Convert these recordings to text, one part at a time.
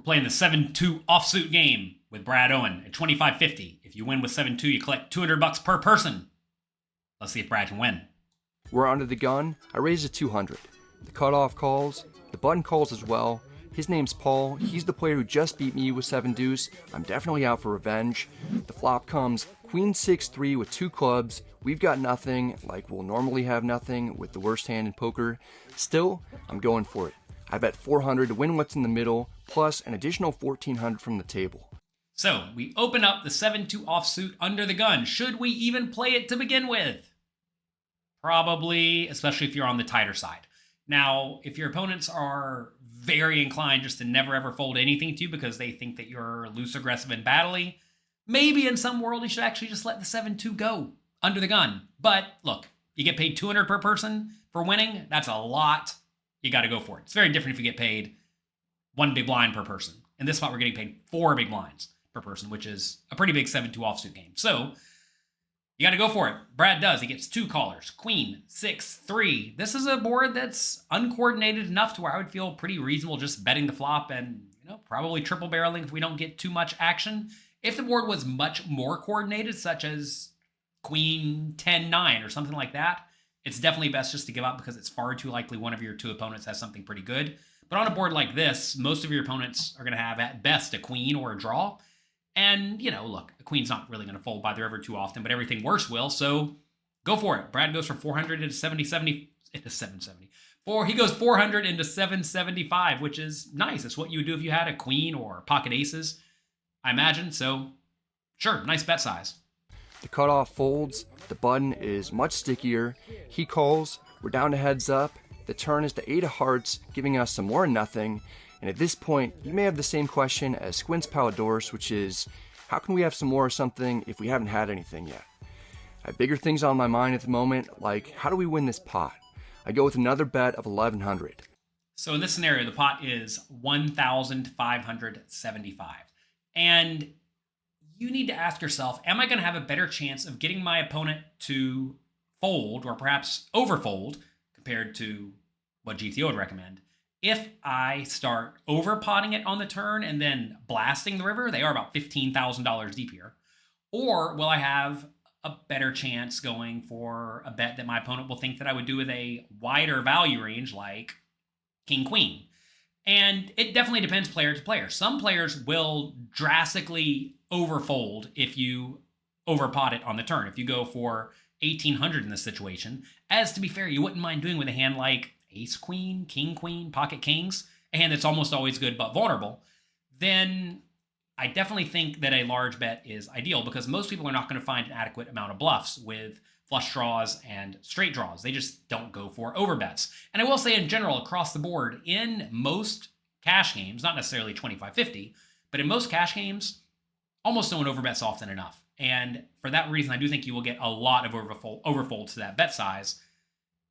Playing the 7-2 offsuit game with Brad Owen at 25.50. If you win with 7-2, you collect $200 per person. Let's see if Brad can win. We're under the gun. I raise to 200. The cutoff calls. The button calls as well. His name's Paul. He's the player who just beat me with 7 deuce. I'm definitely out for revenge. The flop comes queen 6-3 with 2 clubs. We've got nothing, like we'll normally have nothing with the worst hand in poker. Still, I'm going for it. I bet 400 to win what's in the middle, plus an additional 1400 from the table. So, we open up the 7-2 offsuit under the gun. Should we even play it to begin with? Probably, especially if you're on the tighter side. Now, if your opponents are very inclined just to never ever fold anything to you because they think that you're loose, aggressive, and battly, maybe in some world you should actually just let the 7-2 go under the gun. But look, you get paid $200 per person for winning. That's a lot. You got to go for it. It's very different if you get paid 1 big blind per person. In this spot, we're getting paid 4 big blinds per person, which is a pretty big 7-2 offsuit game. So you got to go for it. Brad does. He gets 2 callers. Queen, 6-3. This is a board that's uncoordinated enough to where I would feel pretty reasonable just betting the flop and, probably triple barreling if we don't get too much action. If the board was much more coordinated, such as Queen 10-9 or something like that, it's definitely best just to give up because it's far too likely one of your 2 opponents has something pretty good. But on a board like this, most of your opponents are going to have at best a queen or a draw. And, look, a queen's not really going to fold by the river too often, but everything worse will. So go for it. Brad goes from 400 into 770. He goes 400 into 775, which is nice. It's what you would do if you had a queen or pocket aces, I imagine. So sure, nice bet size. The cutoff folds. The button is much stickier. He calls. We're down to heads up. The turn is to 8 of hearts, giving us some more nothing. And at this point, you may have the same question as Squints Palladors, which is, how can we have some more of something if we haven't had anything yet? I have bigger things on my mind at the moment, like how do we win this pot? I go with another bet of 1100. So in this scenario, the pot is 1,575. And you need to ask yourself, am I going to have a better chance of getting my opponent to fold or perhaps overfold compared to what GTO would recommend if I start overpotting it on the turn and then blasting the river? They are about $15,000 deep here. Or will I have a better chance going for a bet that my opponent will think that I would do with a wider value range like King Queen? And it definitely depends player to player. Some players will drastically overfold if you overpot it on the turn. If you go for 1,800 in this situation, as to be fair, you wouldn't mind doing with a hand like Ace Queen, King Queen, Pocket Kings, a hand that's almost always good but vulnerable, then I definitely think that a large bet is ideal because most people are not going to find an adequate amount of bluffs with flush draws and straight draws. They just don't go for overbets. And I will say in general, across the board, in most cash games, not necessarily 25-50, but in most cash games, almost no one overbets often enough. And for that reason, I do think you will get a lot of overfolds to that bet size,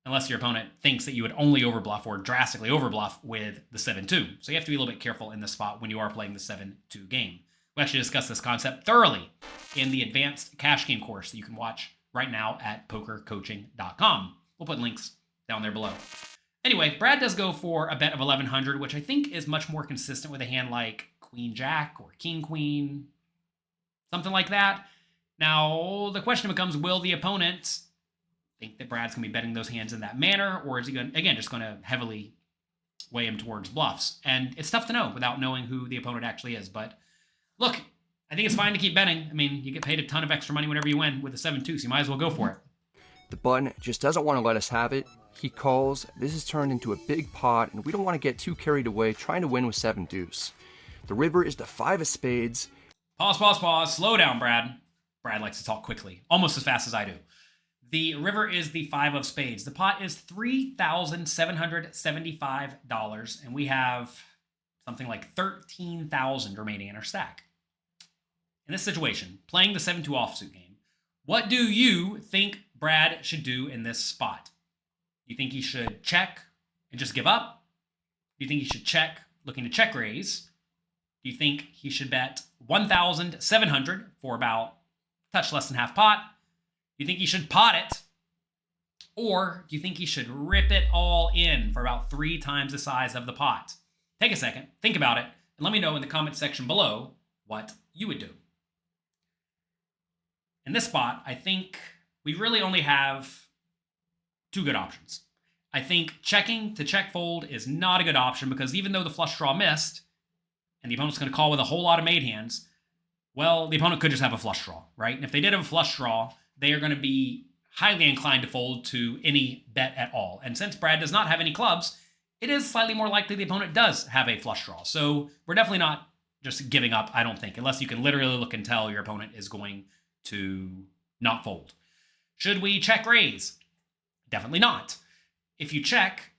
unless your opponent thinks that you would only overbluff or drastically overbluff with the 7-2. So you have to be a little bit careful in this spot when you are playing the 7-2 game. We actually discussed this concept thoroughly in the advanced cash game course that you can watch right now at pokercoaching.com. We'll put links down there below. Anyway, Brad does go for a bet of 1,100, which I think is much more consistent with a hand like Queen Jack or King Queen, something like that. Now, the question becomes, will the opponent think that Brad's going to be betting those hands in that manner, or is he going, again, just going to heavily weigh him towards bluffs? And it's tough to know without knowing who the opponent actually is. But look, I think it's fine to keep betting. I mean, you get paid a ton of extra money whenever you win with a 7-2, so you might as well go for it. The button just doesn't want to let us have it. He calls. This is turned into a big pot, and we don't want to get too carried away trying to win with 7 deuce. The river is the 5 of spades. Pause. Slow down, Brad. Brad likes to talk quickly, almost as fast as I do. The river is the 5 of spades. The pot is $3,775, and we have something like $13,000 remaining in our stack. In this situation, playing the 7-2 offsuit game, what do you think Brad should do in this spot? Do you think he should check and just give up? Do you think he should check, looking to check raise? Do you think he should bet 1,700 for about a touch less than half pot? Do you think he should pot it? Or do you think he should rip it all in for about 3 times the size of the pot? Take a second, think about it. And let me know in the comment section below what you would do. In this spot, I think we really only have two good options. I think checking to check fold is not a good option because even though the flush draw missed, and the opponent's going to call with a whole lot of made hands, well, the opponent could just have a flush draw, right? And if they did have a flush draw, they are going to be highly inclined to fold to any bet at all. And since Brad does not have any clubs, it is slightly more likely the opponent does have a flush draw. So we're definitely not just giving up, I don't think, unless you can literally look and tell your opponent is going to not fold. Should we check raise? Definitely not. If you check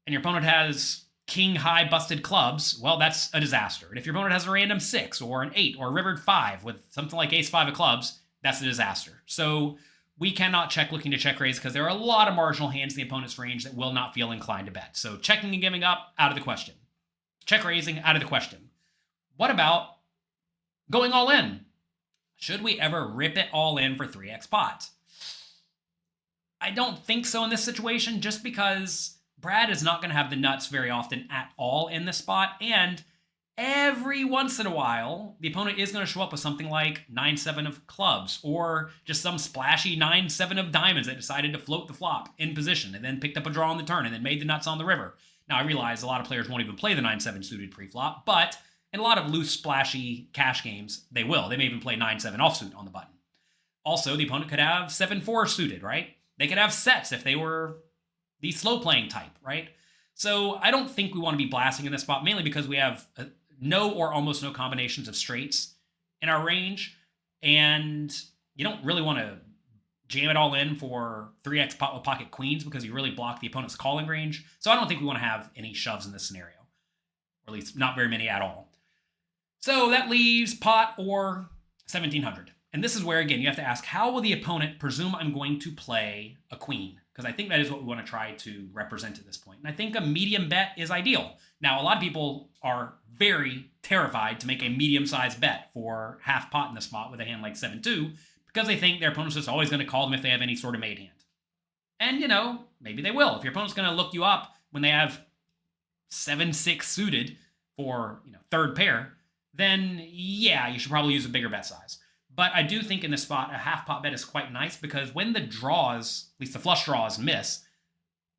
and your opponent has king high busted clubs, well, that's a disaster. And if your opponent has a random 6 or an 8 or a rivered 5 with something like ace 5 of clubs, that's a disaster. So we cannot check looking to check raise because there are a lot of marginal hands in the opponent's range that will not feel inclined to bet. So checking and giving up, out of the question. Check raising, out of the question. What about going all in? Should we ever rip it all in for 3x pot? I don't think so in this situation, just because Brad is not going to have the nuts very often at all in this spot, and every once in a while, the opponent is going to show up with something like 9-7 of clubs, or just some splashy 9-7 of diamonds that decided to float the flop in position, and then picked up a draw on the turn, and then made the nuts on the river. Now, I realize a lot of players won't even play the 9-7 suited pre-flop, but in a lot of loose, splashy cash games, they will. They may even play 9-7 offsuit on the button. Also, the opponent could have 7-4 suited, right? They could have sets if they were the slow playing type, right? So I don't think we want to be blasting in this spot, mainly because we have no or almost no combinations of straights in our range, and you don't really want to jam it all in for 3x pot with pocket queens because you really block the opponent's calling range. So I don't think we want to have any shoves in this scenario, or at least not very many at all. So that leaves pot or 1700. And this is where, again, you have to ask, how will the opponent presume I'm going to play a queen? Because I think that is what we want to try to represent at this point. And I think a medium bet is ideal. Now, a lot of people are very terrified to make a medium-sized bet for half pot in the spot with a hand like 7-2 because they think their opponent's just always going to call them if they have any sort of made hand. And, you know, maybe they will. If your opponent's going to look you up when they have 7-6 suited for, third pair, then, yeah, you should probably use a bigger bet size. But I do think in this spot, a half pot bet is quite nice because when the draws, at least the flush draws, miss,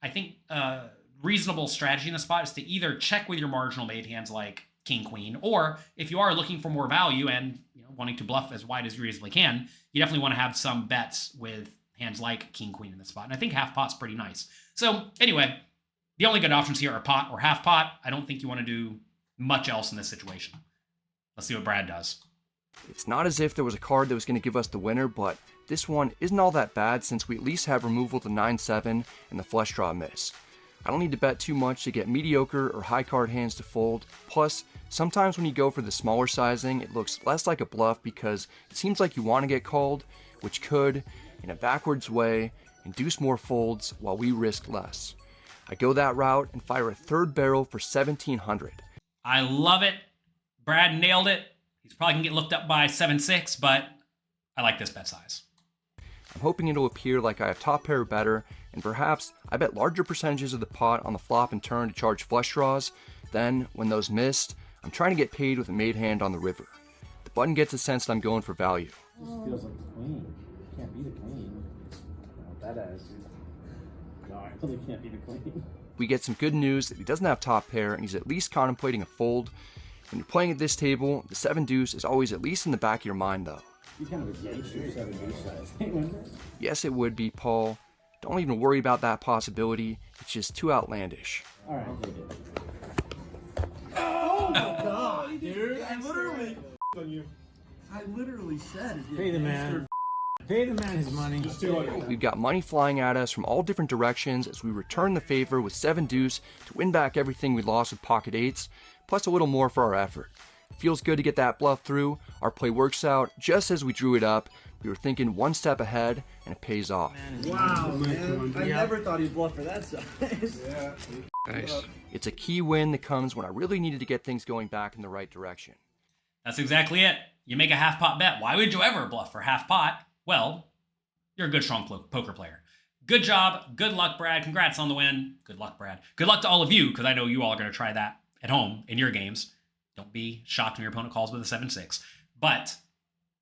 I think a reasonable strategy in the spot is to either check with your marginal made hands like king, queen, or if you are looking for more value and wanting to bluff as wide as you reasonably can, you definitely want to have some bets with hands like king, queen in this spot. And I think half pot's pretty nice. So anyway, the only good options here are pot or half pot. I don't think you want to do much else in this situation. Let's see what Brad does. It's not as if there was a card that was going to give us the winner, but this one isn't all that bad since we at least have removal to 9-7 and the flush draw miss. I don't need to bet too much to get mediocre or high card hands to fold. Plus, sometimes when you go for the smaller sizing, it looks less like a bluff because it seems like you want to get called, which could, in a backwards way, induce more folds while we risk less. I go that route and fire a third barrel for 1700. I love it. Brad nailed it. He's probably going to get looked up by 7-6, but I like this bet size. I'm hoping it'll appear like I have top pair or better, and perhaps I bet larger percentages of the pot on the flop and turn to charge flush draws. Then, when those missed, I'm trying to get paid with a made hand on the river. The button gets a sense that I'm going for value. This feels like a queen. Can't beat a queen. That ass. No, I really can't beat a queen. We get some good news that he doesn't have top pair and he's at least contemplating a fold. When you're playing at this table, the 7 deuce is always at least in the back of your mind though. You kind of a gangster 7 deuce size, wouldn't it? Yes, it would be, Paul. Don't even worry about that possibility. It's just too outlandish. Alright, I'll take it. Oh my god, dude! I literally said Pay the man. Pay the man his money. We've got money flying at us from all different directions as we return the favor with 7 deuce to win back everything we lost with pocket 8s, plus a little more for our effort. It feels good to get that bluff through. Our play works out just as we drew it up. We were thinking one step ahead, and it pays off. wow, man. I never thought he'd bluff for that size. Yeah. Nice. It's a key win that comes when I really needed to get things going back in the right direction. That's exactly it. You make a half pot bet. Why would you ever bluff for half pot? Well, you're a good, strong poker player. Good job. Good luck, Brad. Congrats on the win. Good luck, Brad. Good luck to all of you, because I know you all are going to try that at home in your games. Don't be shocked when your opponent calls with a 7-6. But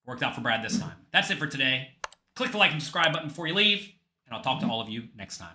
worked out for Brad this time. That's it for today. Click the like and subscribe button before you leave, and I'll talk to all of you next time.